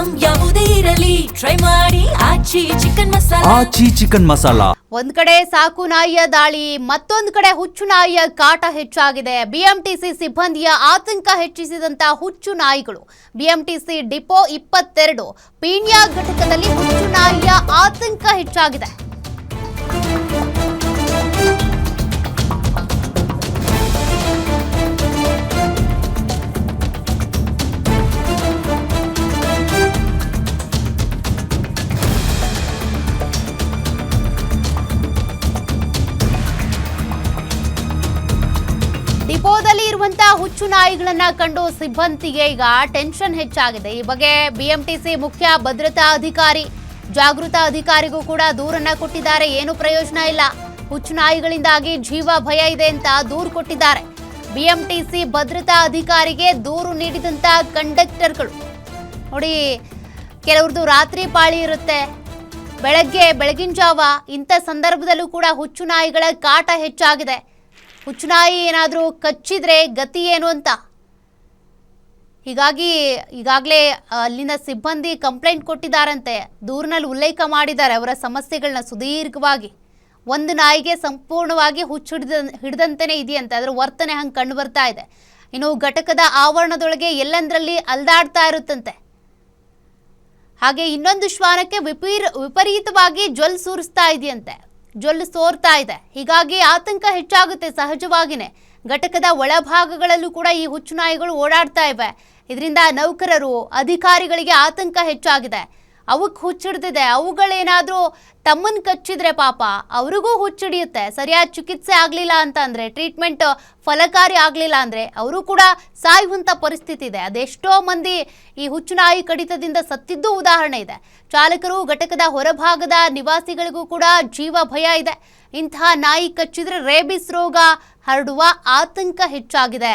Item ಯಾವುದೇ ಇರಲಿ try ಮಾಡಿ ಆಚಿ ಚಿಕನ್ ಮಸಾಲಾ. ಆಚಿ ಚಿಕನ್ ಮಸಾಲಾ. ಒಂದ್ ಕಡೆ ಸಾಕು ನಾಯಿಯ ದಾಳಿ, ಮತ್ತೊಂದು ಕಡೆ ಹುಚ್ಚು ನಾಯಿಯ ಕಾಟ ಹೆಚ್ಚಾಗಿದೆ. ಬಿಎಂಟಿಸಿ ಸಿಬ್ಬಂದಿಯ ಆತಂಕ ಹೆಚ್ಚಿಸಿದಂತ ಹುಚ್ಚು ನಾಯಿಗಳು. ಬಿಎಂಟಿಸಿ ಡಿಪೋ 22 ಪೀಣ್ಯ ಘಟಕದಲ್ಲಿ ಹುಚ್ಚು ನಾಯಿಯ ಆತಂಕ ಹೆಚ್ಚಾಗಿದೆ. ಡಿಪೋದಲ್ಲಿ ಇರುವಂತಹ ಹುಚ್ಚು ನಾಯಿಗಳನ್ನ ಕಂಡು ಸಿಬ್ಬಂದಿಗೆ ಈಗ ಟೆನ್ಷನ್ ಹೆಚ್ಚಾಗಿದೆ. ಈ ಬಗ್ಗೆ ಬಿಎಂಟಿಸಿ ಮುಖ್ಯ ಭದ್ರತಾ ಅಧಿಕಾರಿ, ಜಾಗೃತ ಅಧಿಕಾರಿಗೂ ಕೂಡ ದೂರನ್ನ ಕೊಟ್ಟಿದ್ದಾರೆ. ಏನು ಪ್ರಯೋಜನ ಇಲ್ಲ, ಹುಚ್ಚು ನಾಯಿಗಳಿಂದಾಗಿ ಜೀವ ಭಯ ಇದೆ ಅಂತ ದೂರು ಕೊಟ್ಟಿದ್ದಾರೆ. ಬಿಎಂಟಿಸಿ ಭದ್ರತಾ ಅಧಿಕಾರಿಗೆ ದೂರು ನೀಡಿದಂತ ಕಂಡಕ್ಟರ್ಗಳು ನೋಡಿ, ಕೆಲವ್ರದ್ದು ರಾತ್ರಿ ಪಾಳಿ ಇರುತ್ತೆ, ಬೆಳಗಿನ ಜಾವ, ಇಂಥ ಸಂದರ್ಭದಲ್ಲೂ ಕೂಡ ಹುಚ್ಚು ನಾಯಿಗಳ ಕಾಟ ಹೆಚ್ಚಾಗಿದೆ. ಹುಚ್ಚು ನಾಯಿ ಏನಾದರೂ ಕಚ್ಚಿದ್ರೆ ಗತಿ ಏನು ಅಂತ ಹೀಗಾಗಿ ಈಗಾಗಲೇ ಅಲ್ಲಿನ ಸಿಬ್ಬಂದಿ ಕಂಪ್ಲೇಂಟ್ ಕೊಟ್ಟಿದ್ದಾರಂತೆ. ದೂರಿನಲ್ಲಿ ಉಲ್ಲೇಖ ಮಾಡಿದ್ದಾರೆ ಅವರ ಸಮಸ್ಯೆಗಳನ್ನ ಸುದೀರ್ಘವಾಗಿ. ಒಂದು ನಾಯಿಗೆ ಸಂಪೂರ್ಣವಾಗಿ ಹುಚ್ಚು ಹಿಡಿದಂತೆಯೇ ಇದೆಯಂತೆ, ಅದರ ವರ್ತನೆ ಹಂಗೆ ಕಂಡು ಬರ್ತಾ ಇದೆ. ಇನ್ನು ಘಟಕದ ಆವರಣದೊಳಗೆ ಎಲ್ಲೆಂದರಲ್ಲಿ ಅಲ್ದಾಡ್ತಾ ಇರುತ್ತಂತೆ. ಹಾಗೆ ಇನ್ನೊಂದು ಶ್ವಾನಕ್ಕೆ ವಿಪರೀತವಾಗಿ ಜೊಲ್ಲು ಸೋರ್ತಾ ಇದೆ. ಹೀಗಾಗಿ ಆತಂಕ ಹೆಚ್ಚಾಗುತ್ತೆ ಸಹಜವಾಗಿನೇ. ಘಟಕದ ಒಳಭಾಗಗಳಲ್ಲೂ ಕೂಡ ಈ ಹುಚ್ಚು ನಾಯಿಗಳು ಓಡಾಡ್ತಾ ಇವೆ. ಇದರಿಂದ ನೌಕರರು, ಅಧಿಕಾರಿಗಳಿಗೆ ಆತಂಕ ಹೆಚ್ಚಾಗಿದೆ. ಅವಕ್ಕೆ ಹುಚ್ಚಿಡ್ದಿದೆ, ಅವುಗಳೇನಾದರೂ ತಮ್ಮನ್ನು ಕಚ್ಚಿದ್ರೆ ಪಾಪ ಅವ್ರಿಗೂ ಹುಚ್ಚಿಡಿಯುತ್ತೆ. ಸರಿಯಾದ ಚಿಕಿತ್ಸೆ ಆಗಲಿಲ್ಲ ಅಂತ ಅಂದರೆ, ಟ್ರೀಟ್ಮೆಂಟ್ ಫಲಕಾರಿ ಆಗಲಿಲ್ಲ ಅಂದರೆ ಅವರು ಕೂಡ ಸಾಯುವಂಥ ಪರಿಸ್ಥಿತಿ ಇದೆ. ಅದೆಷ್ಟೋ ಮಂದಿ ಈ ಹುಚ್ಚು ನಾಯಿ ಕಡಿತದಿಂದ ಸತ್ತಿದ್ದು ಉದಾಹರಣೆ ಇದೆ. ಚಾಲಕರು, ಘಟಕದ ಹೊರಭಾಗದ ನಿವಾಸಿಗಳಿಗೂ ಕೂಡ ಜೀವ ಭಯ ಇದೆ. ಇಂತಹ ನಾಯಿ ಕಚ್ಚಿದ್ರೆ ರೇಬಿಸ್ ರೋಗ ಹರಡುವ ಆತಂಕ ಹೆಚ್ಚಾಗಿದೆ.